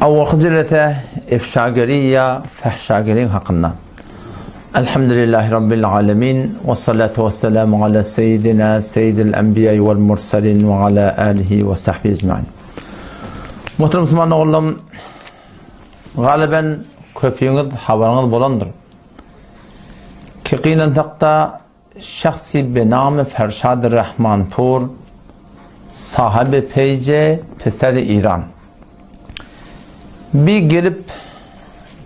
Avvakıcılete efşageriya fehşagerin hakkında. Elhamdülillahi Rabbil alemin ve salatu ve selamu ala seyyidina seyyidil enbiya vel mursalin ve ala alihi ve sahbihi ecmaîn. Muhterem Müslüman oğlum, galiben köpüğünüz haberiniz bolandır. Ki kıyılan takta şahsi benamı Ferşad-ı Rahmanpur sahibi peyce peseri İran. Bir gelip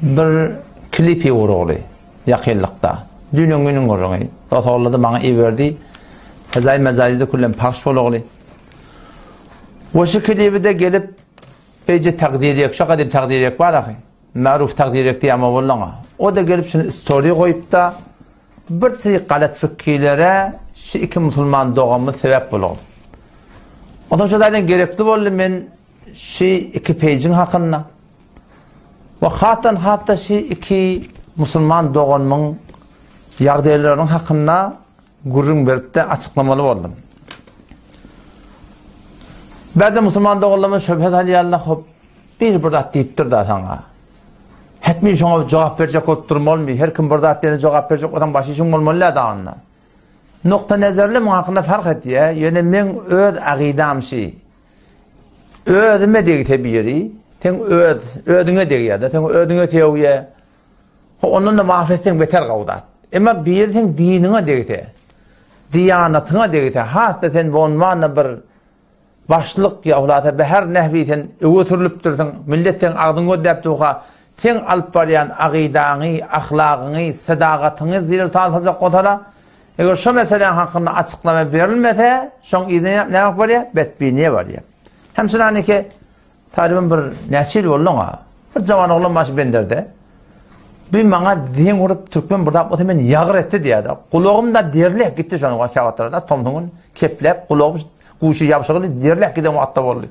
bir klipi uğruğlu yakıllıkta. Dünün günün uğruğu. Dostlarla bana iyi verdi. Fezai mezayide kullen pakş uğruğu. O şu klipi de gelip peyce takdir yok. Şaka deyip takdir yok var akı. Maruf takdir yok diye ama vallaha. O da gelip şimdi story koyup da bir sürü galet fikirlere şu iki Müslüman doğamı sebep bulur. Ondan sonra gerekli oldu men şu iki peycin hakkında. Ve hatta şu iki Müslüman doğanın yağdaylarının hakkında gurun verip de açıklamalı oldum. Bazı Müslüman doğanların şöbhet haliyallah bir burada deyiptir da sana. Hetmi şuna cevap verecek oturmalı mı? Her kim burada ettiğine cevap verecek odan başı için olmalı da anla. Nokta nezerli mi hakkında fark etti ya? Yani men öd aqidam şey. Ödüme deyik tebiri. Sen ödüne deyik ya da. Sen ödüne teyiv ya. Onunla mahfetsen beter kavdat. Ama bir sen dinine deyik te. Diyanatına deyik te. Hatta sen vonmanla bir başlık yavlata be her nehvi sen ötürülüp dursan. Millet sen ağdını deyip tuğa. Sen alıp barayan aqidanı, ahlakını, sadaqatını ziril tanıtacak otala. Eğer şu meselenin hakkında açıklama verilmese, şun ne yok var ya? Bedbiniye var ya. Hemşire hani ki, tarihin bir nesil olunca, bir zaman oğlum başı benderdi. Bir bana din vurup Türkmen burada yapmadı, hemen yağır etti diye de. Kulağım da derlek gitti şu an o kağıtlara da. Tomtuğun keplep, kulağım kuşu yapışıklı derlek giden o atta oldu.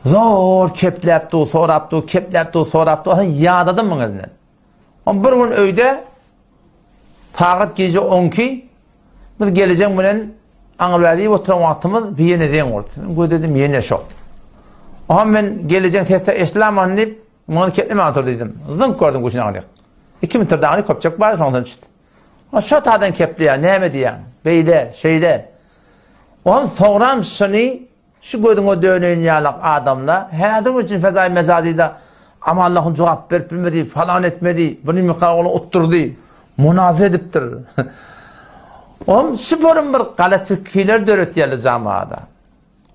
Zor keplepti, soraptı, keplepti, soraptı. Yağdadım mı elinden? Ama bir gün öyde, Tağıt gece 12 biz geleceğim bilen Anılveri'ye oturan vaktimiz bir yeni den oldu. Ben dedim yeni şok. O zaman ben geleceğim tehte İslam anlayıp bunu ketleme oturdum. Zınk gördüm kuşun ağlayık. 2 metre dağını kopacak var sonradan çıktı. O şu tağdan kepliyor ne mi diyen? Beyle şeyle. O zaman sonram şunu şu gördüğün o dönüğün yalak adamla her için fezai mezadida ama Allah'ın cevap verip bilmedi falan etmedi. Bunu mükavvala oturdu. Münazir ediptir. Om sporun bir galet fikirler dörötiyeli camiada.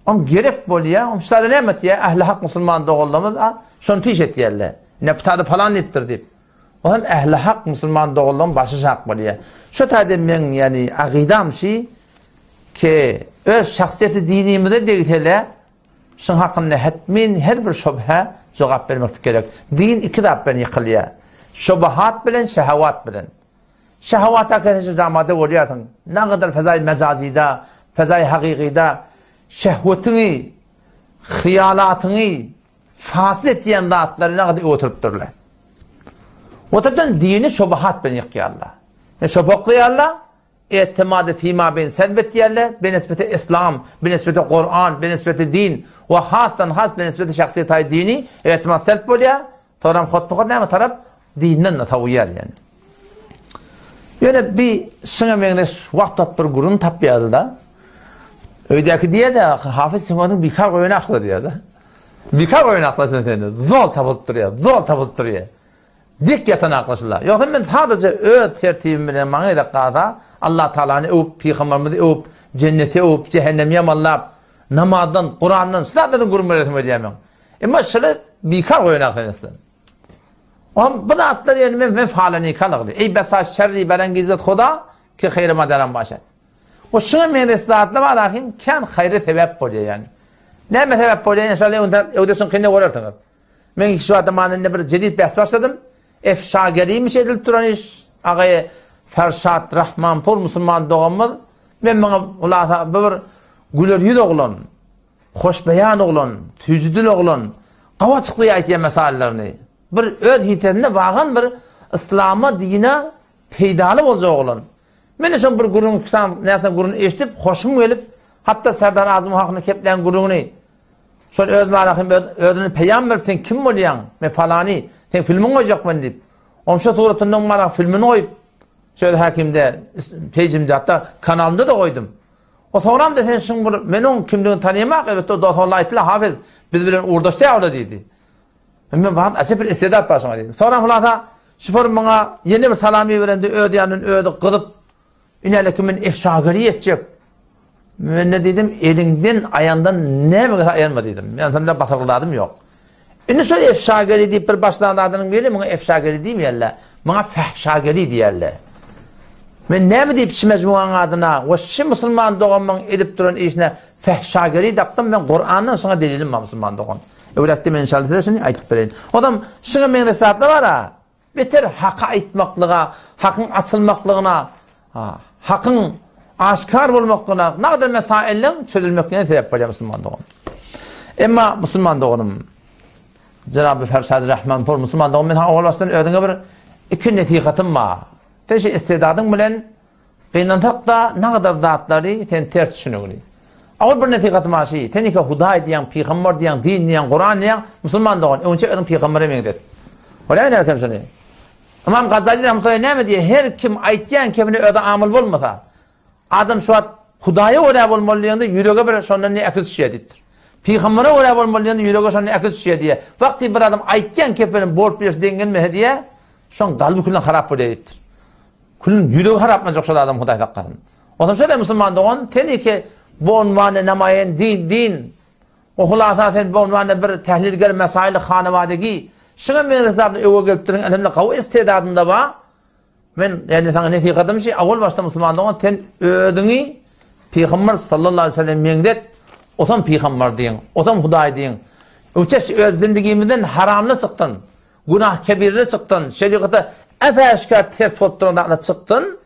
Om gerek bol ya. Om şurada ne emet ya? Ehli hak Müslüman doğullamız şunu piş etiyeli. Ne pıtadı falan deyiptir deyip. Om ehli hak Müslüman doğullamız başı hak bol ya. Şu tadı men yani aqidam şey ki öz şahsiyeti dinimize deyitele şun hakkında hetmin her bir şubhe cevap vermek gerek. Din iki rabben yıkılıyor. Şubahat bilen, şehavat bilen. Şehavat arkadaşı camada oluyorsun. Ne kadar fezai mecazide, fezai hakikide şehvetini, hiyalatını fasıl ettiğin rahatları ne kadar oturup dururlar. Oturuptan dini şubahat bilen yıkıyorlar. Şubaklayarlar, itimadı fîmâ ben selbet yerler, benisbeti İslam, benisbeti Kur'an, benisbeti din ve hattan hat benisbeti şahsiyetay dini itimat selb oluyor. Sonra khutbukot ne mi taraf? Dinden de tavuyar yani. Yani bir şuna meyleş vaktat bir gurun tapyadı da öydeki diye de Hafız Simon'un birkar oynakla diye de birkar oynakla sen zor tabut duruyor. Dik yatan aklaşılar. Yoksa ben sadece öğüt tertibimle manayla qada Allah Teala'nı övüp, Peygamberimizi övüp, cenneti övüp, cehennemi yamalap, namazdan, Kur'an'dan, silahlardan gurun öğretim edeyemem. Ama şöyle birkar oynakla bu da atlar yani men faalani kalıqdı. Ey besa şerri berengizet Xuda ki hayır madaran başa. O şunu men istatla var rahim kan hayır sebep oluyor yani. Ne mi sebep oluyor inşallah onda ödesin kine olarsınız. Men şu adamın bir cedid bahs başladım. Efşageriymiş edilip duran iş. Ağay Ferşad Rahmanpur Müslüman doğamız. Men bana ulan bir güler yüz oğlan, hoş beyan oğlan, tücdül oğlan, qava çıqlı aytiya meselelerini. Bir öd hitenine bağın bir İslam'a dine peydalı olacak olan. Ben için bir gurun neyse gurun eşitip hoşum gelip hatta Serdar Azim hakkında kepleyen gurunu Şol öz malakym özüni peýgamber sen kim bolýan? Men falany, sen filmin goýjakmyn diýip. Onşa turatyndan malak filmini goýup şöyle hakimde pejimde hatta kanalımda da koydum. O soram da sen şun menin kimligini tanıyamak evet o dotorlar aytla hafiz biz bilen uğurdaşta yavru dedi. Men bana acayip bir istedat başıma dedim. Sonra fulata şoför bana yeni bir salami verende ödyanın ödü qılıp inelekimin ifşagiri etjek. Men ne dedim elinden ayağından ne mi ayanma dedim. Ben tam da batırgıladım yok. Indi şöyle ifşagiri deyip bir başlandı adının biri bana ifşagiri diýmeýärler. Bana fahşagiri diýerler. Men näme diýip şu mejmuaň adyna we şu musulman dogamyň edip duran işine fahşagiri daqtym men Qur'andan şoňa delilim musulman dogan. Öwretdim inşallah şunu aýtyp bereýin. Adam şuna meňde satlar bar ha. Beter haqa aýtmaklyga, hakyň açylmaklygyna, hakyň aşkar bolmaklygyna nagdar mesailleň çözülmekine sebep bolýar musulman dogan. Emma musulman doganım Cenab-ı Ferşad Rahman pol musulman dogan men awalbasdan ödüňe bir iki netiqatym bar. Teşe istidadyň bilen gynantakda nagdar zatları sen ters düşünýärdi. Awal bir netiqat maşy, tenike Hudaý diýen, peýgamber diýen, din diýen, Qur'an diýen, musulman dogan. Önçe adam peýgambere meňdet. Ola ne derkem şunu? Imam Gazali rahmetullahi näme diýär? Her kim aýtýan kemine öde amyl bolmasa, adam şu wagt Hudaýa öde bolmalygyny ýürege bir şondan ne akıl düşýärdir. Peýgambere öde bolmalygyny ýürege şondan akıl düşýär diýär. Wagty bir adam aýtýan kefinin bolup ýeş dengen me diýär, şoň galby kulan harap bolýar. Kulun ýüregi harapma jokşa adam Hudaý taqqan. Otam şöyle musulman dogan tenike bu unwany namaýan din. O hulasa sen bu unwany bir tahlilger mesail hanawadagi şuna meňzatny öwe gelip duran alemde gawy istedadynda ba. Men ýani saňa netiqatym şi awal başda musulman dogan sen ödüňi Peýgamber sallallahu aleyhi ve sellem meňdet otam peýgamber diýen, otam Hudaý diýen. Öçeş öz zindigimizden haramly çykdyn. Günah kebirli çykdyn. Şeriata efaşkar ters fotoğraflarına çıktın,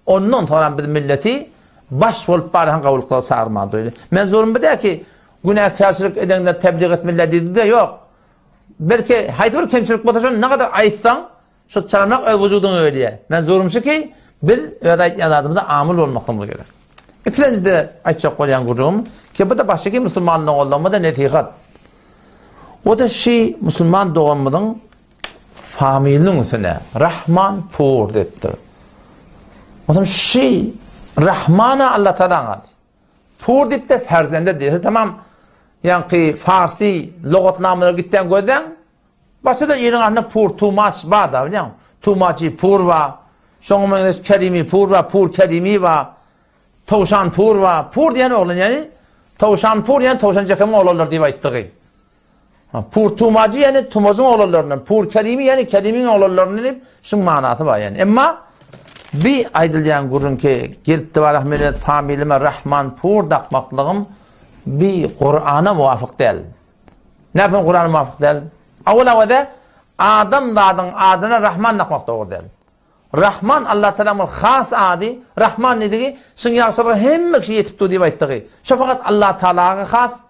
ondan sonra bir milleti baş bolup barhan kabul kıla sarmadı. Men zorum bir de ki günahkarçılık edenler tebliğ etmeliler dedi de yok. Belki haydi bir kemçilik botaşın ne kadar aytsan şu çalmak öz vücudun öyle. Men zorum şu ki biz öyle aytyanlarımızda amil olmaktamız gerek. İkinci de aytacak olayan kuruğum ki bu da baştaki Müslümanlığın olduğumda netiqat. O da Müslüman doğumudun familinin üstüne Rahman pur dettir. O zaman Rahman'a Allah Teala pur deyip de ferzende diyor. Tamam yani ki Farsi logatnamına gitten gözden başta yerin anne pur too much var da biliyor musun? Too much'i pur var. Şoňa kerimi pur var, pur kerimi var. Tawşan pur var. Pur diýen oğlan yani tawşan pur yani tawşan jakam oğlanlar diýip aýtdygy. Pur tumacı yani tumacın oğullarından, pur kerimi yani kerimin oğullarından şun manatı var yani. Ama bir aydılyan gurun ki gelip de var Ahmet familime Rahman pur dakmaklığım bir Kur'an'a muvafık değil. Ne yapayım Kur'an'a muvafık değil? Avvela adam dağdan adına Rahman dakmak doğru değil. Rahman Allah Teala'nın khas adi, Rahman dediği şun yaşarı hem şey yetip diye ayttığı. Şu fakat Allah Teala'ya khas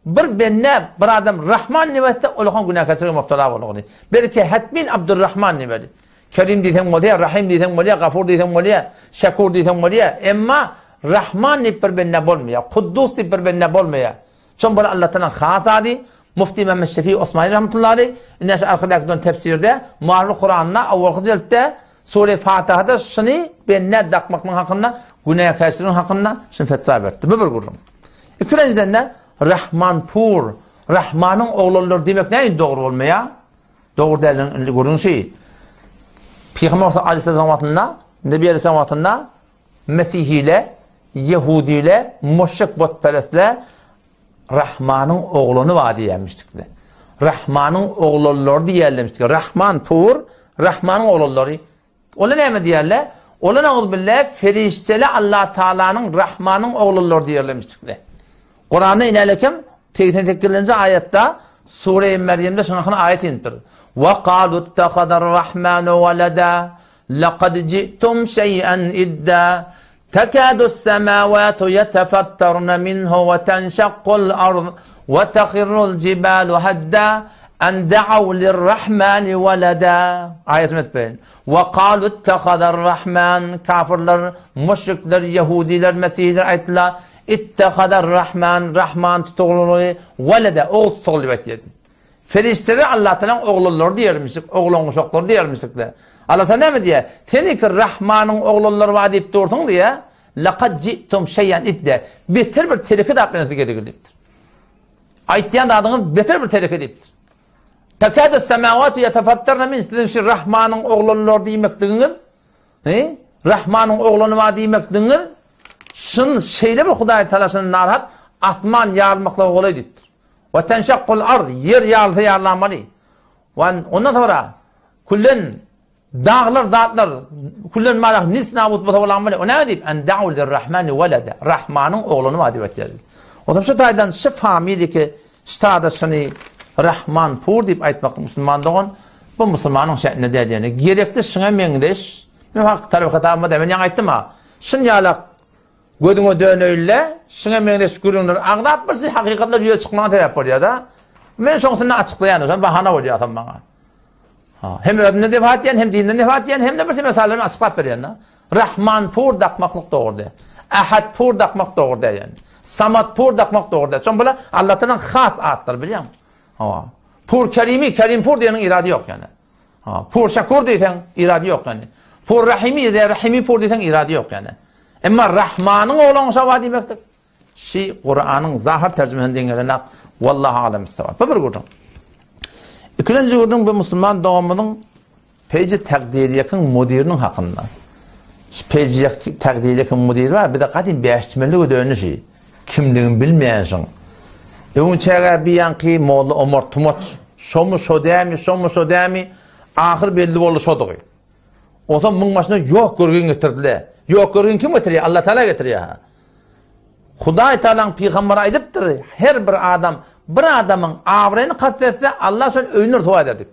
bir benne bir adam Rahman nivette olağan günahkarçılığı muhtala olağını. Belki hatmin Abdurrahman niveli. Kerim diyten moliye, Rahim diyten moliye, Gafur diyten moliye, Şakur diyten moliye. Emma Rahman nip bir benne bolmaya, Kuddus nip bir benne bolmaya. Çon böyle Allah Teala'nın khas adi, Mufti Mehmet Şefii Osmani rahmetullahi aleyh, inneş arkadaki tefsirde, Muharrir Kur'an'na, avvalkı ciltte, Sure Fatiha'da şunu benne dakmakın hakkında, günahkarçılığın hakkında şunu fetva verdi. Bu bir kurum. İkinciden de Rahman pur, Rahman'ın oğulları demek neyin doğru olmaya? Doğru değerli kurun şey. Peygamber Aleyhisselam vatanına, Nebi Aleyhisselam vatanına, Mesihiyle, Yahudiyle, Müşrik botperestle Rahman'ın oğlunu vaadi yemiştik de. Rahman'ın oğulları diyebilmiştik. Rahman pur, Rahman'ın oğulları. Ola ne mi diyorlar? Ola ne billah ferişteli Allah Teala'nın Rahman'ın oğulları diyebilmiştik de. Kur'an'da inelekim tekirlenci ayette Sure-i Meryem'de şunakına ayet indir. وَقَالُوا اتَّخَذَ الرَّحْمَانُ وَلَدًا لَقَدْ جِئْتُمْ شَيْئًا إِدًّا تَكَادُ السَّمَاوَاتُ يَتَفَطَّرْنَ مِنْهُ وَتَنْشَقُّ الْأَرْضُ وَتَخِرُّ الْجِبَالُ هَدًّا أَنْ دَعَوْا لِلرَّحْمَانِ وَلَدًا ayet metbeyin. وَقَالُوا اتَّخَذَ الرَّحْمَانُ kafirler, müşrikler, Yahudiler, Mesihler ayetler İttehadar Rahman, Rahman tutuğulunu velede, oğul tutuğulu bekledi. Ferişleri Allah Teala'nın oğulları diyermiştik, oğulun uşakları diyermiştik de. Allah Teala ne mi diye? Seni ki Rahman'ın oğulları vaat edip durdun diye, لَقَدْ جِئْتُمْ شَيْيًا اِدْدَ beter bir tereke de aprenesi gereklidir. Ayettiğin de adınız beter bir tereke deyiptir. تَكَادَ السَّمَاوَاتُ يَتَفَتَّرْنَ مِنْ sizin şu Rahman'ın oğulları deymekliğiniz, Rahman'ın oğulunu vaat deymekliğiniz, şun şeyle bir Hudayi Teala'sının narahat, asman yarılmakla oğulay deyiptir. وَتَنْشَقُّ الْأَرْضِ yer yarılsa yarılanmalı. Ondan sonra kullen dağlar, dağlar, kullen malak nis nabut bu tavalanmalı. O ne deyip? En da'u lirrahmani velede. Rahman'ın oğlunu vadibet geldi. O zaman şu taydan şu famili ki ştada şunu Rahman pur deyip aytmak Müslümanlığın bu Müslümanın şe'nine değerli. Gerekli şuna mengideş. Ben hak tarafı katağıma demen yan ayttım ha. Şun yalak gödüne dönöyle şuna mengideş görünür. Ağdap birisi hakikatler yol çıkmana tebep oluyor da. Ben şoğutunu açıklayan bahana oluyor adam bana. Hem ödünde defaat diyen, hem dininde defaat diyen, hem de bir meselelerini açıklap veriyen. Rahman pur dakmaklık doğurdu. Ahad pur dakmak doğurdu yani. Samad pur dakmak doğurdu. Çünkü böyle Allah'tan khas adlar biliyor musun? Pur kerimi, kerim pur diyenin iradı yok yani. Pur şakur diyen iradı yok yani. Pur rahimi diye rahimi pur diyen iradı yok yani. Ama Rahman'ın oğlan şava demektir. Kur'an'ın zahir tercümesinden gelen vallahi alem sevap. Bir gördüm. İkinci gördüm bu Müslüman doğumunun peyci takdiri yakın müdirinin hakkında. Peyci takdiri yakın müdir var. Bir de kadim beştimellik ödönü şey. Kimliğini bilmeyensin. Onun çeğe bir yankı Moğlu Ömer Tumoç. Şomuş o demi. Ahir belli oldu şoduğu. O zaman bunun başına yok görgün getirdiler. Yok görgün kim getiriyor? Allah Teala getiriyor. Hudayi Teala'nın peygamberi aydıptır. Her bir adam bir adamın avreni kastetse Allah sen öyünür tuğa ederdir.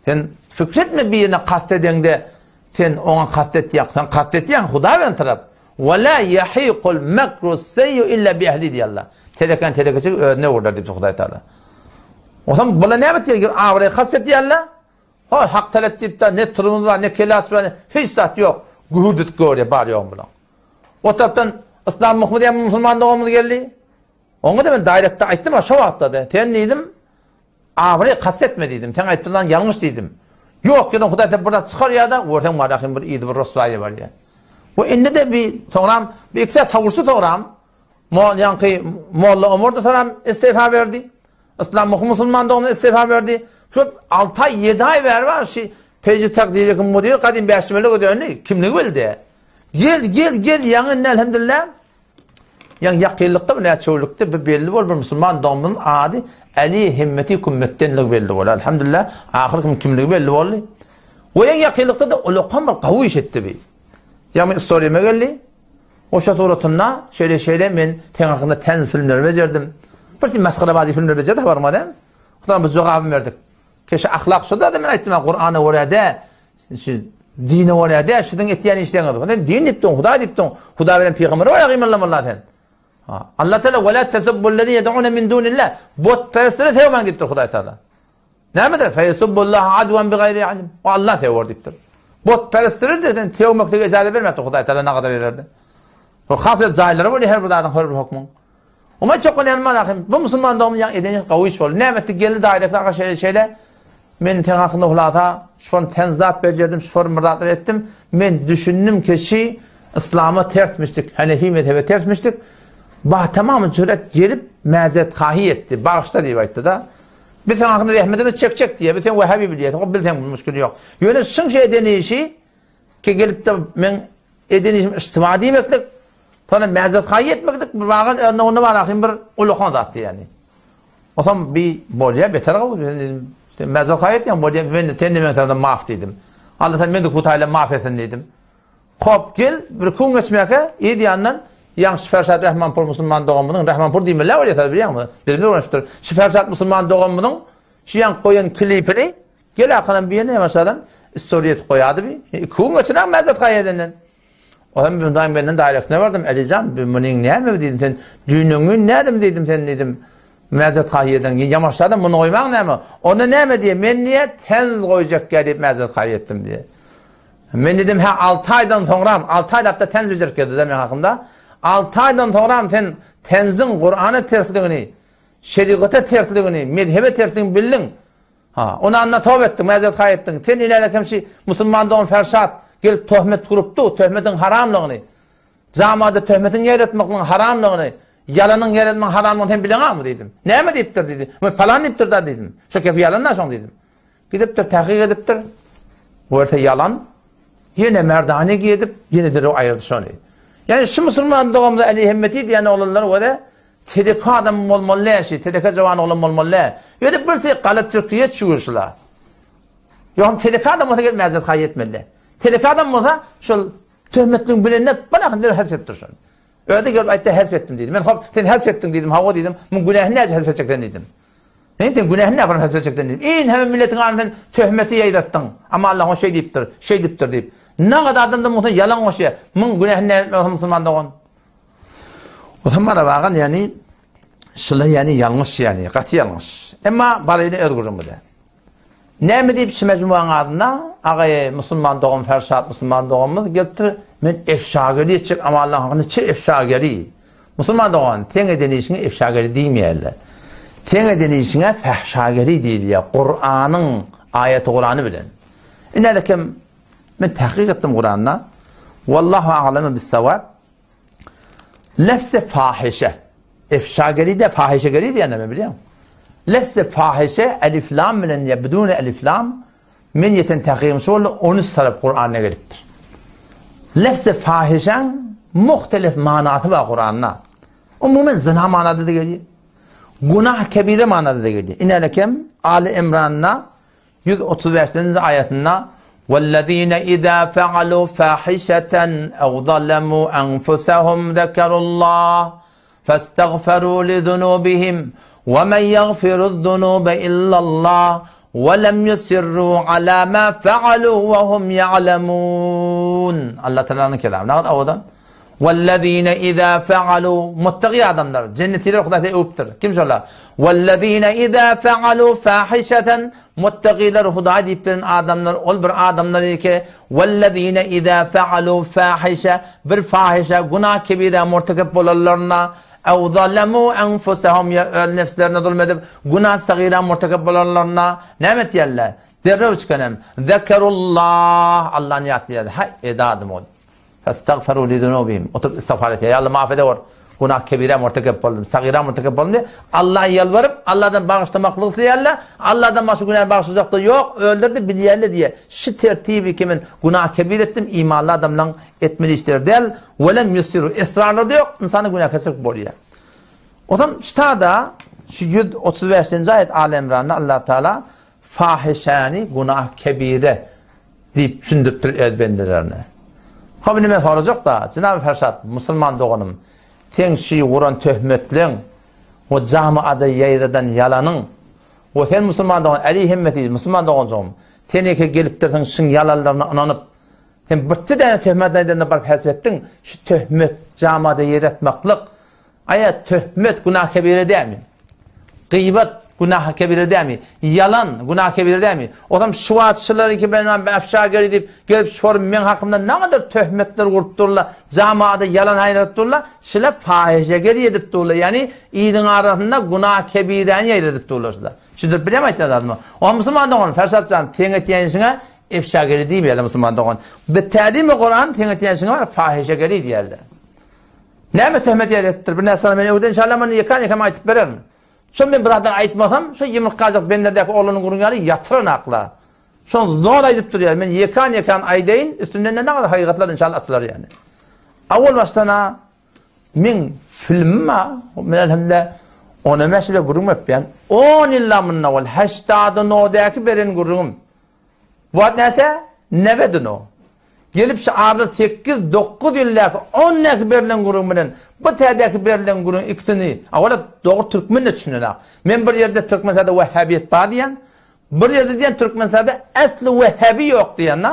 Sen fikretme birine kasteden de sen ona kastettiyen. Kastettiyen Hudayi veren taraf. وَلَا يَحِيقُ الْمَكْرُ السَّيُّ اِلَّا بِيَهْلِ diye Allah. Telekçik öğrene vurlar deyip Hudayi Teala. O zaman bana ne yaptı ki avreni kastettiyen Allah? Hak talep deyip de ne turumuz var ne kelas var hiç saat yok. Gühürdük görüyor bari yok buna. O taraftan İslam Muhammediye Müslüman doğumuz geldi. Onu da ben dairette ayttım ama şu vakta da. Sen neydim? Avreyi kastetmediydim. Sen ayttığından yanlış dedim. Yok dedim Hudayi Teala burada çıkar ya da ortam var yakın bir iyiydi bir Resulayı var ya. O indi de bir sonra bir ikisi tavırsı sonra Moğla Ömer de sonra istifa verdi. İslam Müslüman doğumuna istifa verdi. Şu 6 ay 7 ay var şey peyci takdiri yakın müdiri kadim beştimelik ödönü kimliği bildi. Gel yanın elhamdülillah. Yani yakınlıkta ve çoğunlukta bir belli var bir Müslüman doğumunun adı Ali himmeti kümmettenlik belli var. Elhamdülillah ahir kimliği belli var. Ve yani yakınlıkta da ulukan bir kavu iş etti bir. Yani istoriyeme geldi. O şatoratında şöyle ben ten hakkında ten filmler becerdim. Birisi maskara bazı filmler becerdi var mı dem? O zaman biz cevabını verdik. Keşke ahlak şu da ben ayttim Kur'an'ı orada dini orada şunun ettiğini işleyen din dipton Huda dipton Huda veren peygamberi var ya gıymallam Allah'tan. Allah Teala ve la tesubbullezî yed'ûne min dûnillah. Bot perestleri tevmen diptir Huda Teala. Ne midir? Fe yesubbullâhe adven bi gayri ilim. O Allah tevor diptir. Bot perestleri de tevmekte icazet vermedi Huda Teala ne kadar ileride. O hasret cahilleri var her bir adam her bir hükmün. Ama çok önemli malakım. Bu Müslüman doğumun yan edeni kavuş var. Nimetli geldi dairede şeyle men ten hakkında hulata şu tenzat becerdim, şu mırdatlar ettim. Men düşündüm ki İslam'a tersmiştik. Hanefi mezhebe tersmiştik. Bah tamamı cüret gelip mazeret kahi etti. Bağışta diye ayıttı da. Biz sen hakkında Ahmet'imiz çek diye. Biz sen Vehhabi biliyet. O bilsen bu müşkül yok. Yöne şın şey edenişi ki gelip de men edenişim istimadi demektik. Sonra mazeret kahi etmektik. Bir bağın önüne onu var akım bir ulukan da attı yani. O zaman bir bolya beter kaldı. Mazeret kahi etken bolya ben de tendim tarafından maaf dedim. Allah'tan ben de kutayla maaf etsin dedim. Hop gel bir kun geçmeye iyi diyandan yang Şifersat Rahmanpur Müslüman doğumunun Rahmanpur demirler var ya tabi biliyor musun? Derimler uğraştır. Şifersat Müslüman doğumunun şu yang koyan klipini gel akınan bir yerine mesela istoriyet koyadı bir. Kun geçine mazeret kahi edenden. O zaman bundan benden dairek vardım. Elican bunun ne mi dedim sen? Düğünün ne dedim sen dedim. Mazeret kahi eden. Yamaçlardan bunu koymak ne mi? Onu ne mi diye? Ben niye tenz koyacak gelip mazeret kahi ettim diye. Ben dedim 6 aydan sonra 6 ay hatta tenz verecek geldi demek hakkında. 6 aydan sonra sen tenzin Kur'an'ı tersligini, şeriatı tersligini, mezhebe tersligini bildin. Ha, onu anla tövbe ettin, mezhep kayettin. Sen ilerlekem şey Müslümandan fersat gelip töhmet kuruptu, töhmetin haramlığını. Zamada töhmetin yer etmekliğinin haramlığını, yalanın yer etmenin haramlığını hem bilen mı dedim. Ne mi deyiptir dedi. Falan deyiptir da dedim. Şu kefi yalan nasıl dedim. Gidiptir, tahkik ediptir. Bu arada yalan. Yine merdane giyedip, yine de o ayırdı sonra. Yani şu Müslüman doğumda Ali Himmeti diyen oğlanlar o da tedeka adam olmalı şey, tedeka cavan olmalı. Öyle bir şey galat fikriyet çıkıyorlar. Yok tedeka adam olsa gelmezler kayetmeli. Tedeka adam olsa şu töhmetliğin bilenine bana kadar hasfettir şunu. Öyle gelip ayette hasfettim dedim. Ben hop sen hasfettin dedim, hava dedim. Bu günahını ne hasfedecekten dedim. Neyden günahını ne yaparım hasfedecekten dedim. Hemen milletin ağzından töhmeti yayrattın. Ama Allah o şey deyiptir deyip. Ne kadar adamda muhtemelen yalan o şey. Bunun günahını ne yapmasın Müslüman'da on. O zaman bana bakın yani şöyle yani yanlış yani katı yanlış. Ama barayını özgürüm bu da. Ne mi deyip şu mecmuanın adına ağaya Müslüman doğum fersat Müslüman doğumumuz getir men efşageri edecek ama Allah'ın içi efşageri. Müslüman doğum tenge deneyişine efşageri demeyeler. Tenge deneyişine fehşageri değil ya. Kur'an'ın ayeti Kur'an'ı bilen. İnelekem ben tahkik ettim Kur'an'la. Vallahu a'lemu bis-savab. Lefse fahişe. Efşageri de fahişegeri diye ne biliyor musun? Lefse fahişe elif lam bilen yebdune elif lam men yeten tahkikim şöyle 13 sarıp Kur'an'a geliptir. Lefse fahişen muhtelif manatı var Kur'an'la. Umumen zina manada da geliyor. Günah kebire manada da geliyor. İnelekem Ali İmran'la 135. ayetinde وَالَّذ۪ينَ اِذَا فَعَلُوا فَاحِشَةً اَوْ ظَلَمُوا أَنفُسَهُمْ ذَكَرُوا اللّٰهِ فَاسْتَغْفَرُوا لِذُنُوبِهِمْ وَمَنْ يَغْفِرُ الذُّنُوبَ إِلَّا اللّٰهِ وَلَمْ يُسِرُّوا عَلَى مَا فَعَلُوا وَهُمْ يَعْلَمُونَ Allah Teala'nın kelamı. Ne kadar avadan? وَالَّذ۪ينَ اِذَا فَعَلُوا Muttaki adamlar. Cennetiler Huday'da öptür. Kim söyle? وَالَّذ۪ينَ اِذَا فَعَلُوا فَاحِشَةً Muttakiler Huday deyip verin adamlar, ol bir adamlar ki وَالَّذ۪ينَ اِذَا فَعَلُوا فَاحِشَةً bir fahişe, günah kebire murtekep olarlarına اَوْ ظَلَمُوا أَنْفُسَهُمْ ya nefslerine zulmedip günah sagire murtekep olarlarına ne emet yerler? Derrev çıkanım. Zekerullah Allah'ın yatlı yerler. Hay edadım oldu. فَاسْتَغْفَرُوا لِذُنُوبِهِمْ Oturup istiğfar et. Ya Allah mağfede var. Günah kebire murtekep oldum. Sagire murtekep oldum diye. Allah'a yalvarıp Allah'dan bağışlamaklık diyorlar. Allah'dan başka günah bağışlayacaklığı yok. Öldürdü biliyerli diye. Şu tertibi kimin günah kebir ettim. İmanlı adamla etmeli işler değil. وَلَمْ يُسِرُوا Israrlı da yok. İnsanı günah kesirip boluyor. O zaman işte da şu 135. ayet Ali İmran'da Allah Teala fahişani günah kebire deyip sündürttür ezbendilerine. Kabinime soracak da Cenab-ı Fersat Müslüman doğanım ten şeyi vuran töhmetlen o camiada yayradan yalanın o sen Müslüman doğan Ali Himmeti Müslüman doğancağım teneke geliptirsin şun yalanlarına ananıp hem birçi tane töhmetlerine barıp hasbettin şu töhmet camiada yayratmaklık aya töhmet günah kebire değil mi? Gıybet günah kebire değil mi? Yalan günah kebire değil mi? O zaman şu atışları ki ben efşa edip gelip sorum men hakkımda ne kadar töhmetler kurup dururlar, camiada yalan hayrat dururlar, şöyle fahişe geri edip dururlar. Yani iyiliğin arasında günah kebireni yer edip dururlar. Şudur bilemeydi adamı. O Müslüman doğan fersatcan tenetiyensine efşa geri değil mi Müslüman doğan? Ve tadimi Kur'an tenetiyensine var fahişe geri diyorlar. Ne mi töhmet yer ettir? Bir nesana beni öden inşallah bana yakan aytıp verir mi? Şu ben buradan aytmasam, şu yımlık kazak benlerdeki oğlunun kurungalı yatırın akla. Şu zor aydıp duruyor. Ben yakan aydeyin, üstünden ne kadar hakikatler inşallah atılır yani. Avval baştana, min filmma, min elhamdülillah, onu mesele kurun öpbeyen, 10 illa minna ol, 80 odaki berin kurun. Bu ad neyse, nevedin o. Gelip şu arada 8-9 yıllaki 10 nek berilen kurun bilen, bu tədəki berilen kurun ikisini, avvala doğru Türkmenle düşünürler. Men bir yerde Türkmenistanda Vehhabiyet var diyen, bir yerde diyen Türkmenistanda aslı Vehhabi yok diyen,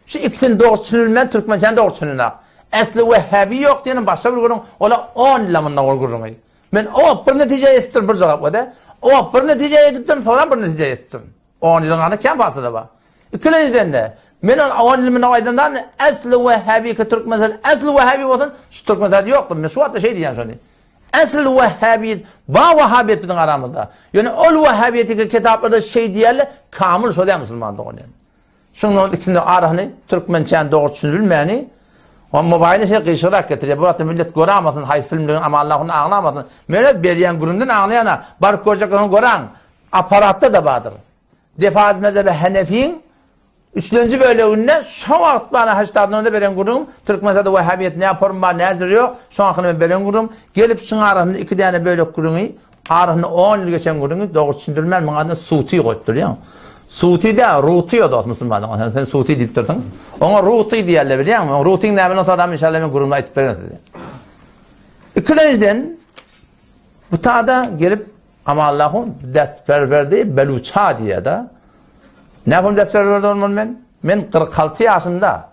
şu ikisini doğru düşünülmeyen Türkmenistanda doğru düşünürler. Aslı Vehhabi yok diyenin başka bir kurun, ola 10 lamında ol kurunu. Men o bir netice ettim bir cevap o da, o bir netice ettim sonra bir netice ettim. 10 yılın arasında kim fasılı var? İkinciden de, Men awan ilmin aydından aslı Vehhabi ki Türk mezhebi aslı Vehhabi olsun şu Türk mezhebi yoktu. Men şu hatta şey diyen şunu. Aslı Vehhabi ba Vehhabiyet'in aramında. Yani ol Vehhabiyet'teki kitaplarda şey diyorlar kamil şöyle Müslümanlık onun. Şunun içinde arahını Türkmençen doğru düşünülmeyeni o mobilde şey kışırak getiriyor. Bu hatta millet göremesin hay filmlerin ama Allah'ın anlamadın. Millet beriyen grundan anlayana bar kocakan gören aparatta da vardır. Defaz mezhebi Hanefi'nin üçüncü bölümünde şu vakit bana haçtadığında veren kurum Türk mezhebi Vehhabiyet ne yaparım var ne yazıyor şu akını veren kurum gelip şun arasında iki tane böyle kurumu arasında 10 yıl geçen kurumu doğru düşündürmez mi adına Suti koydur ya. Suti de Ruti o da Müslümanlar. Sen Suti deyip durdun. Ona Ruti diyorlar biliyor musun? Ruti'nin ne sonra inşallah ben kurumla itip verin dedi. İkinciden bu tada gelip ama Allah'ın destperverdiği Beluça diye de ne yapayım destperverdi olmam ben? Ben 46 yaşında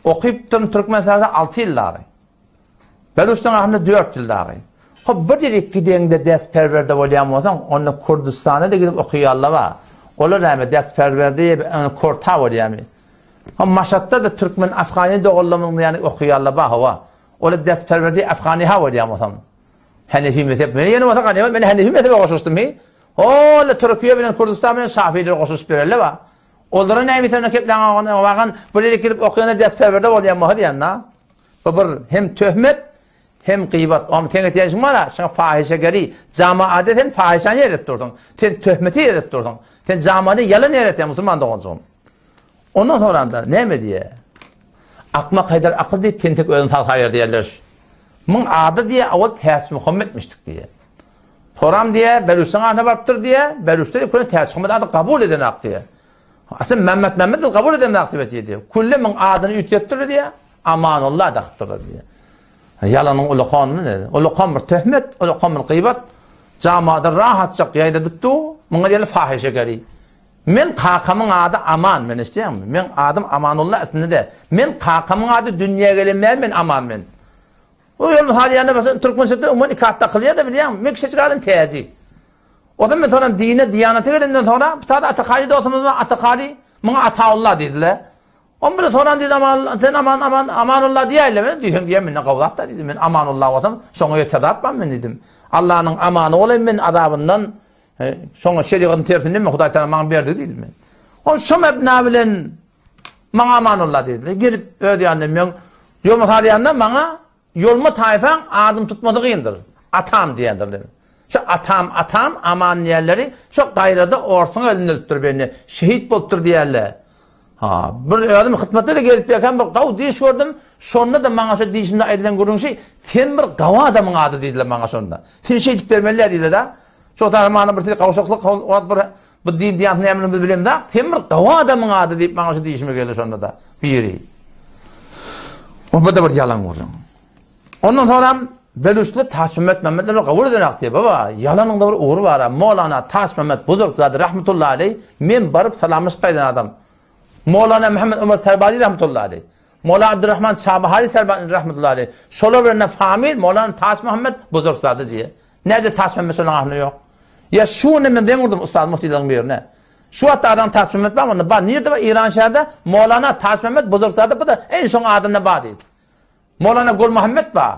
okuyup durun Türkmenistan'da 6 yılları. Beluç'tan ahımda 4 yılları. Bir direk gideğinde destperverde olayamazsan onunla Kurdistan'a da gidip okuyallar var. Olur rağmen destperverdiği korta olayamıyor. Maşatta da Türkmen Afgani doğullamını yani okuyallar var hava. Ola destperverdiği Afgani ha olayamazsan. Hanefi mezhep. Ben yeni vatan kanıyorum. Ben Hanefi mezhebe koşuştum mi? Ola Türkiye bilen Kurdistan bilen Şafiileri koşuş birerler var. Onlara ne emitlerine keplen ağın böyle gidip okuyana destperverde olayamaz diyen na. Hem töhmet hem gıybat. Ama ten ihtiyacın var ha. Şuna fahişegeri. Camaate sen fahişani yeret durdun. Sen töhmeti yeret durdun. Sen camaate yalan yeret ya Müslüman da olsun. Ondan sonra da ne mi diye? Akma kaydar akıl deyip tentek ölün hayır diyorlar. Mun adı diye avul Tehdit Muhammed etmiştik diye. Soram diye Beluç'tan ağına varıptır diye. Beluç'ta diye Kur'an Tehdit Muhammed adı kabul eden ak diye. Aslında Mehmet de kabul eden aktivite diye. Kulle mun adını ütlettir diye. Amanullah da akıptır diye. Yalanın ulu kanunu dedi. Ulu kanun töhmet, ulu kanun gıybat. Camaada rahatça yayladıktı. Muna diyelim fahişegeri. Men kakamın adı aman men isteyem mi? Men adım Amanullah aslında de. Men kakamın adı dünyaya gelinmeyen men aman men. O yolun haliyanda mesela Türkmenistan'da umman ikatta kılıyor da biliyor musun? Men kişi çıkardım tezi. O zaman sonra dine, diyanete gelinden sonra bir tane atakari de oturmaz mı? Atakari, bana Ataullah dediler. Ondan sonra dedi Amanullah diyeyle ben diyorum diye minne kavlat da dedim. Ben Amanullah otam sonra yeterdat ben dedim. Allah'ın amanı olayım ben adabından sonra şeriatın tersinden mi Huday Teala bana verdi dedim ben. O şu mebna bilen bana Amanullah dediler. Gelip öyle annem ben yolma tarihinden bana yolma tayfan adım tutmadığı indir. Atam diyendir dedim. Şu atam aman yerleri şu gayrada orsun elinde tuttur beni. Şehit boltur diyerler. Ha, bir adam hizmette de gelip yakan bir gav diş gördüm. Sonra da bana şu dişimde edilen görün şey, sen bir gav adamın adı dediler bana sonra. Sen şey dip vermeliler dediler da. Çok da bana bir kavuşaklık bu din diyanın emrini bileyim da. Sen bir gav adamın adı deyip bana şu dişime geldi sonra da. Biri. O da bir yalan vuracağım. Ondan sonra Beluç'ta Taş Mehmet'le kabul eden diye baba yalanın da bir uğru var ha. Mevlana Taş Mehmet Buzurgzade rahmetullahi aleyh men barıp salamış kaydan adam. Mevlana Muhammed Ömer Serbazi rahmetullahi aleyh. Mevlana Abdurrahman Çabahari Serbazi rahmetullahi aleyh. Şoloverne famil Mevlana Taş Mehmet Buzurgzade diye. Nerede Taş Mehmet sonra ahlı yok. Ya şu ne ben demurdum Ustad Muhti'den bir yerine. Şu hatta adam Taş Mehmet var mı? Bak nerede var İran şehirde Mevlana Taş Mehmet Buzurgzade bu da en son adına bağlıydı. Mevlana Gül Muhammed var.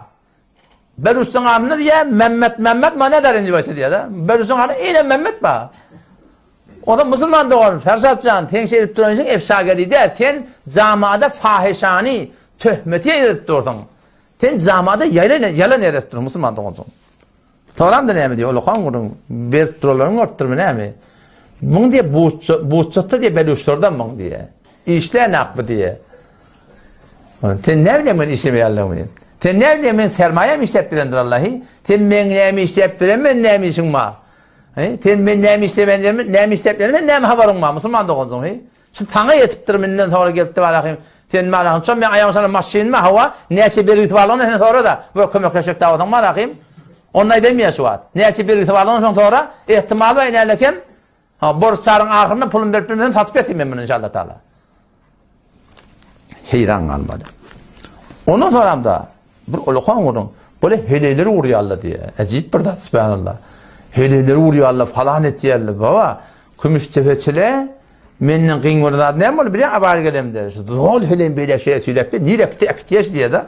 Beluç'tan adını diye Mehmet ne derin rivayeti diye de. Beluç'tan adını yine Mehmet var. O da Müslüman doğru. Fersatcan, ten şey edip duran için efşageri de. Ten camada fahişani, töhmeti edip durdun. Ten camada yalan edip durun. Müslüman doğru. Toram da ne mi diyor? Olukan kurun. Bir dururların ortturmu ne mi? Bunu diye buçatta diye Beluç'lardan bunu diye. İşleyen akbı diye. Ten ne bileyim ben işimi yerlemeyin. Sen ne bileyim ben sermaye mi işlep bilendir Allah'ı? Sen ben ne mi işlep bilen ben ne mi işin var? Sen ben ne mi işlep bilen ne mi işlep bilen ne mi haberin var? Müslüman da olsun. Şimdi sana yetiptir minden sonra gelip de var. Sen malakın çok ben ayağım sana maşin mi hava? Neyse bir itibarlığına sonra da böyle kömekleşik davadan var akıyım. Onunla demiyor şu an. Neyse bir itibarlığına sonra ihtimalı inerlekem borç çağırın ahırına pulun verip bilmeden tatbik eteyim ben bunu inşallah Teala. Heyran kalmadı. Ondan sonra da bir olukan vurun. Böyle heleleri vuruyor Allah diye. Acayip bir tat subhanallah. Heleleri vuruyor Allah falan et diye Allah. Baba, Gümüştepe'çile Menden qiňurda näme bol bilen abar gelemde. Zol helen böyle şey söylep direkt ektiyeş diye de.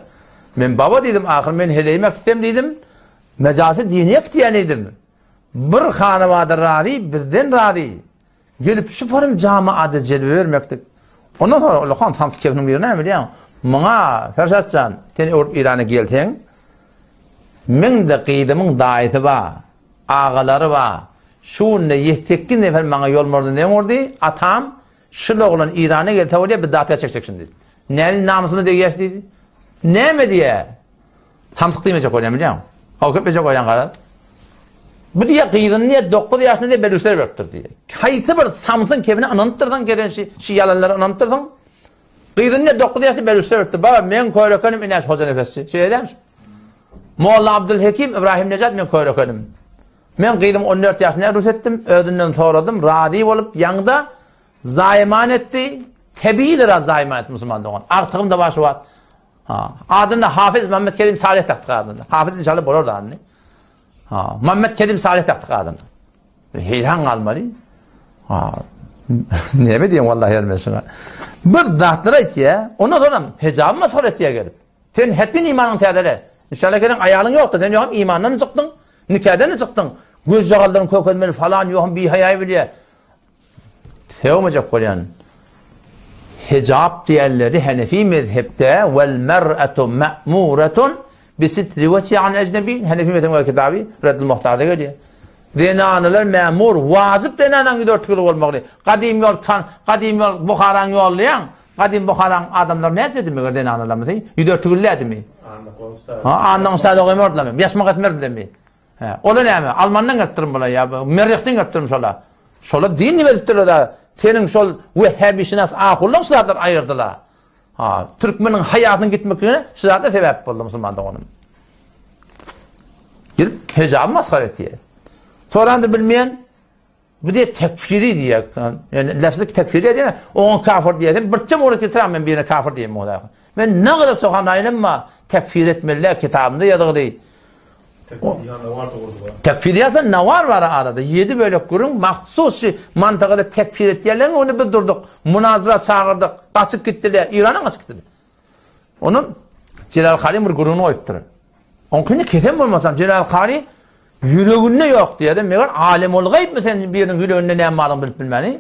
Men baba dedim ahir men heleymek istem dedim. Mecazı dini ektiyen dedim. Bir hanıvadır radi, bizden radi. Gelip şu forum camiada celve vermektik. Ondan sonra Allah'ın tam fikirinin birine biliyor. Mana Fersatcan, sen Avrupa İran'a gelsen, men de qiydimin daiti ba, ağaları ba. Şunla yehtekkin efendim bana yol mordu ne mordu? Atam şıl oğlan İran'a geldi oraya bir dağıtıya çekecek şimdi. Ne namusunu diye geçti? Ne mi diye? Tamsık diyemeyecek olayım biliyor musun? Halkıp becek olayım karar. Bu diye qiyidin niye 9 yaşında diye belüsler veriptir diye. Kayıtı bir Samsun kevine ananıttırdan gelen şiyalarları ananıttırdan. Qiyidin niye 9 yaşında belüsler veriptir. Baba men koyrakanım inaş hoca nefesi. Şey eder misin? Molla Abdülhakim İbrahim Necat men koyrakanım. Men qiydim 14 yaşında erus ettim. Ödünden soradım. Radi olup yanında zayman etti. Tebiidir az zayman etti Müslüman doğan. Artığım da başı var. Adında Hafız Mehmet Kerim Salih taktık adında. Hafız inşallah bolur da anne. Mehmet Kerim Salih taktık adında. Heyran kalmalı. Ne mi diyeyim vallahi gelmesin. Bir dağıttıra itiye. Ondan sonra hecabı masal itiye gelip. Sen hetmin imanın teyadele. İnşallah kedin ayağın yoktu. Sen yokum imandan çıktın. Nikahdan çıktın. Göz cağalların kökönmeli falan yokum bir hayay biliye. Sevmeyecek koyan. Hicab diğerleri Hanefi mezhepte vel mer'atu ma'muretun bisitri veci an ecnebi. Hanefi mezhepte kitabı Reddül Muhtar'da geliyor. Denanılar memur, vacip denanan 4 yıl olmalı. Kadim yol Bukharan yollayan, kadim Bukharan adamlar ne edildi mi denanılar mı? 4 yıl ledi mi? Andan sağda koymurdular mı? Yaşmak etmerdi mi? Ola ne mi? Almandan getirin bula ya, Merrik'ten getirin şola. Şola din nimettirler da. Senin şol Vehhabi şinas ahullan şulardan ayırdılar. Türkmenin hayatının gitmekine şularda sebep oldu Müslüman'da onun. Girip hecabı maskar etiye. Sonra da bilmeyen bu diye tekfiri diye. Yani lafzı tekfiri diye. Onun kafir diye. Birçem orada getiren ben birine kafir diyeyim. Ben ne kadar sokan ayınım ama tekfir etmeliler kitabımda yadığı değil. Tekfir yazan ne var arada? 7 bölük kurun mahsus mantıkada tekfir ettilerle onu bildirdik. Münazara çağırdık. Kaçıp gittiler. İran'a kaçıp gittiler. Onun Celal Kari bir kurunu koyuptur. Onun kıyını ketem olmasam Celal Kari yüreğinde yok diye de meğer alim ol gayb mi sen birinin yüreğinde ne malın bilip bilmeni?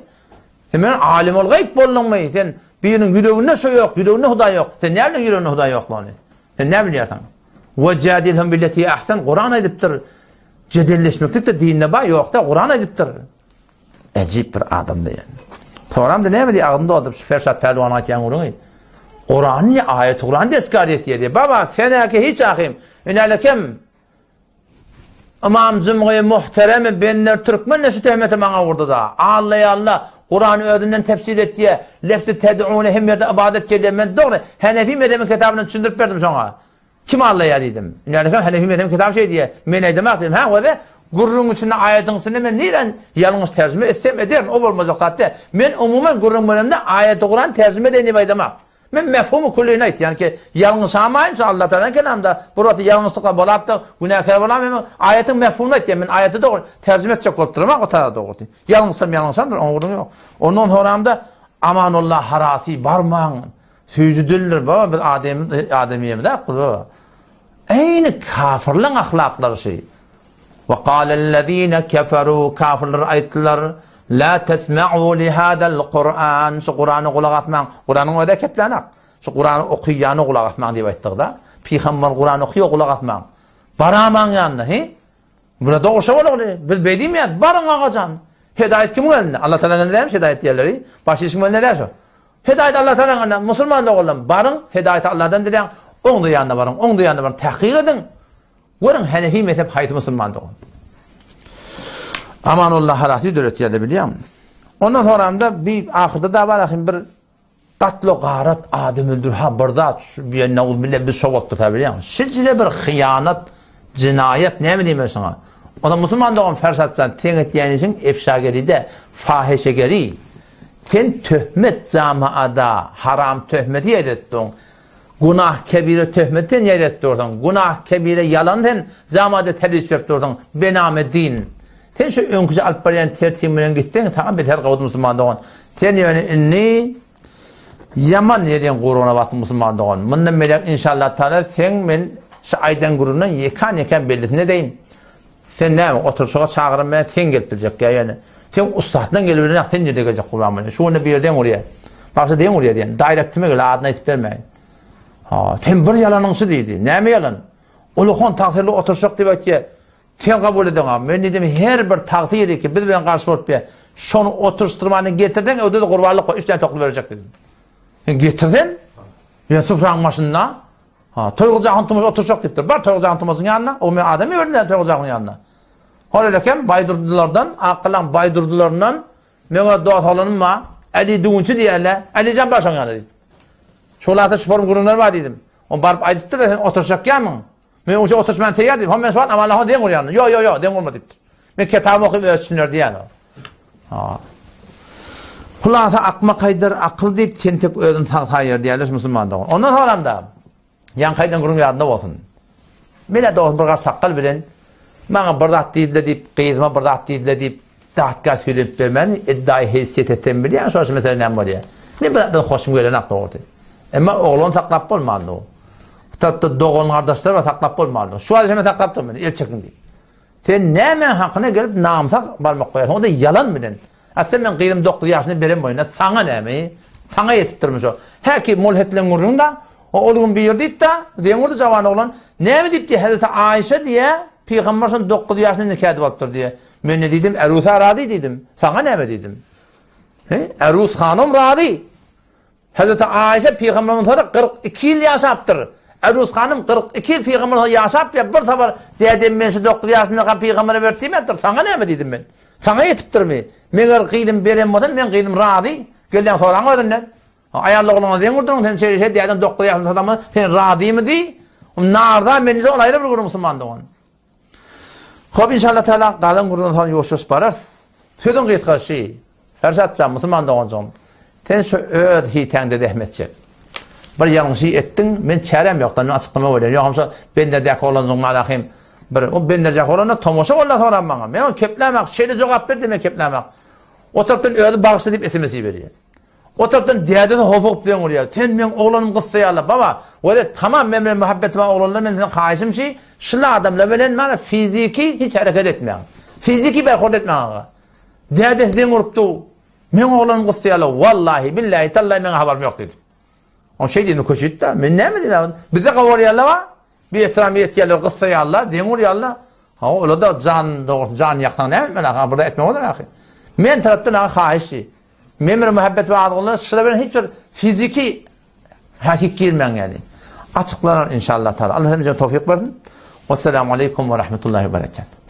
Sen meğer alim ol gayb bollun mu? Sen birinin yüreğinde şey yok, yüreğinde huday yok. Sen nerede yüreğinde huday yok mu? Sen ne biliyorsun? وَجَادِلْهُمْ بِالَّتِي اَحْسَنْ Kur'an ediptir. Cedelleşmeklik de dinine bağ yok da Kur'an ediptir. Ecib bir adamdı yani. Sonra da ne bileyim ağımda oldu şu Fersat Pehlivan Atyan Kur'an'ı. Kur'an'ı ayet Kur'an'ı eskar diye. Baba seneki hiç akım. İnelekem İmam Zümgü muhteremi benler Türkmen ne şu tehmeti bana vurdu da. Allah Kur'an'ı ödünden tefsir et diye. Lefsi ted'ûne hem yerde ibadet diye. Ben doğru Hanefi mezhebi kitabını düşündürüp verdim sana. Kim Allah'a dedim. Yani Hanefi mezhebi kitap şey diye. Men demek dedim. O da Gurrun içinde ayetin içinde ben niren yanlış tercüme etsem ederim. O olmaz hatta. Ben umumen Gurrun bölümünde ayet-i Kur'an tercüme edeni demek. Men mefhumu kulluna ait. Yani ki yanlış amayınca Allah Teala'nın kelamda burada yanlışlıkla bulup da günahkar bulamam. Ayetin mefhumuna ait. Ben ayeti doğru tercüme edecek oturmak o tarafta doğru. Yanlışsam onun yok. Onun horamda amanullah harasi barman. Sücüdüller baba biz ademiyemde akıl baba. Aynı kafirlerin ahlakları şey. وقال الذين كفروا kafirler ayetler la tesma'u li hadal Kur'an şu Kur'an'ı kulak atmayın. Kur'an'ın öyle keplanak. Şu Kur'an'ı okuyanı kulak atmayın diye ayettik da. Peygamber Kur'an'ı okuyor kulak atmayın. Baraman yanına he? Burada doğru şey olur. Bilmediğim yer barın ağacan. Hidayet kimin elinde? Allah Teala'nın elinde mi hidayet diyorları? Başı işin elinde derse. Hidayet Allah Teala'nın elinde. Müslüman da olalım. Barın hidayet Allah'tan dileyen. Onun da yanında barın. Onun da yanında barın. Tahkik edin. Varın Hanefi mezhep hayat Müslüman da olun. Amanullah harasi döretiyeli biliyor musun? Ondan sonra da bir ahırda da var bir tatlı garat adam öldür ha burada bir neul bile bir şovottu tabi biliyor musun? Sizce bir hıyanat, cinayet ne bileyim ben sana? O da Müslüman da onun fersatsan tenet yani için efşageri de fahişegeri. Sen töhmet camiada haram töhmeti yerettin. Günah kebire töhmetten yerettin. Günah kebire yalandan camiada terörist yaptırdın. Bename din. Sen şu önküce alıp barayan tertibine gitsen tamam beter kavut Müslüman doğan. Sen yani inni yaman yerden korona batı Müslüman doğan. Bundan melek inşallah Teala sen men şu aydan gurundan yekan belli. Ne deyin? Sen ne oturuşa çağırın ben sen gelip bilecek ya yani. Sen ustahdan gelip sen nerede gelecek kullanmayın. Şu anda bir yerden oraya. Başta deyin oraya diyen. Direktime göre adına itip vermeyin. Ha, sen bir yalanınsı deydi. Ne mi yalan? Uluğun takdirli oturuşak demek ki sen kabul edin abi. Ben dedim her bir takdir ki biz ben karşı olup ya şunu oturuşturmanı getirdin öde de kurbanlık koy. 3 tane toklu verecek dedim. Sen getirdin. Ben sıfırın başında. Ha, Toyğulcağın Tumus oturuşak deyiptir. Bar Toyğulcağın Tumus'un yanına. O men adamı ördüler Toyğulcağın yanına. Halaken baydurdulardan, akılan baydurdularından mena doğa olanım ma Ali Duğunçu diyorlar. Ali Can Başan yanına dedim. Şolarda şuforum gurunlar var dedim. On barıp aydıptır da sen oturuşak yanmın. Men oşa oturuşman teyar dedim. Hemen soğan ama Allah'a deyin yanına. Yo deyin olma deyiptir. Men kitabımı okuyup ölçsünler diyen o. Ha. Kulağına akma kaydar akıl deyip tentek ödün tayır diyorlar Müslüman da. Ondan sonra da yan kaydan gurun yadında olsun. Mene de olsun bir kadar sakkal bilen bana bardak değil de deyip kıyızma bardak değil de deyip dağıtka söyleyip vermeni iddiayı heysiyet etten biliyor. Sonra şu mesela ne var ya. Ne bıraktan hoşum gelen aklı orada. Ama oğlan taklap olmadı o. Tabi doğun kardeşler var taklap olmadı. Şu adışıma taklap olmadı. El çekin deyip. Sen ne men hakkına gelip namısa barmak koyarsın. O da yalan bilen. Aslında ben kıydım 9 yaşını verem boyuna. Sana ne mi? Sana yetiptirmiş o. Her ki mulhetlen vurun da o oğlum bir yerdeydi de diyen orada cavan oğlan. Ne mi deyip diye Hazreti Ayşe diye Peygamber'in 9 yaşını nikah edip attır diye. Ben ne dedim? Erus'a radi dedim. Sana ne mi dedim? Erus hanım radi. Hazreti Ayşe Peygamber'in sonra 42 yıl yaşaptır. Erus hanım 42 yıl Peygamber'in yaşap ya bir tabar dedim ben şu 9 yaşında Peygamber'e verdiğim ettir. Sana ne mi dedim ben? Sana yetiptir mi? Men kıydım berem odan men kıydım radi. Gelden soran ödünler. Ayarlı olana den vurdun sen şey diyen 9 yaşında adamı sen radi mi di? Narda beni de olayla bir grup Müslüman da on. Xo'p inşallah Teala qalın gurun sonra yoşuş barar. Södün qıytqaşı. Fersatcan Müslüman da oncan. Sen şu öd hitende dehmetçek. Bir yanlışı ettin men çarem yoktan men açıklama verir. Yoxamsa ben de dak olanın malahim. Bir o ben de jak olana tomoşa olla soran bana. Men keplemek şeyle cevap verdi men keplemek. O taraftan ödü bağışla deyip SMS'i veriyor. O taraftan diyade hofuk diyen oraya. Sen men oğlanım kıssayala baba. Öyle tamam men muhabbet var oğlanlar men kaysım şey. Şıla adamla bilen bana fiziki hiç hareket etmeyen. Fiziki berhord etmeyen. Diyade diyen oruptu. Men oğlanım kıssayala vallahi billahi tallahi men haberim yok dedim. O şey dedim köşetti de men ne mi dedim. Bize kavarıyala var. Bir ihtiramiyet yerler kıssayala diyen oraya. Ha öyle da can yaktan ne mi? Burada etme olur ya. Men taraftan kayışı. Memre muhabbet ve adımlar şurada hiçbir fiziki hakik girmeyen yani. Açıklanan inşallah Teala. Allah hepimize tevfik versin. Vesselamu aleyküm ve rahmetullahi ve berekatuhu.